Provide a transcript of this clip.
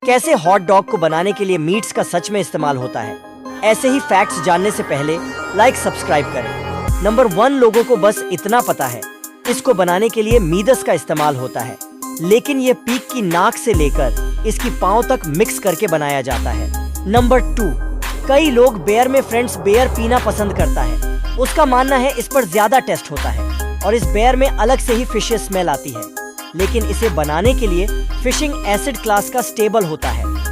कैसे hot dog को बनाने के लिए मीट्स का सच में इस्तेमाल होता है। ऐसे ही फैक्ट्स जानने से पहले लाइक सब्सक्राइब करें। नंबर 1, लोगों को बस इतना पता है इसको बनाने के लिए मीदस का इस्तेमाल होता है, लेकिन ये पीक की नाक से लेकर इसकी पांव तक मिक्स करके बनाया जाता है। नंबर 2, कई लोग बेयर में फ्रेंड्स बेयर पीना पसंद करता है। उसका मानना है इस पर ज्यादा टेस्ट होता है और इस बेयर में अलग से ही फिश स्मेल आती है, लेकिन इसे बनाने के लिए फिशिंग एसिड क्लास का स्टेबल होता है।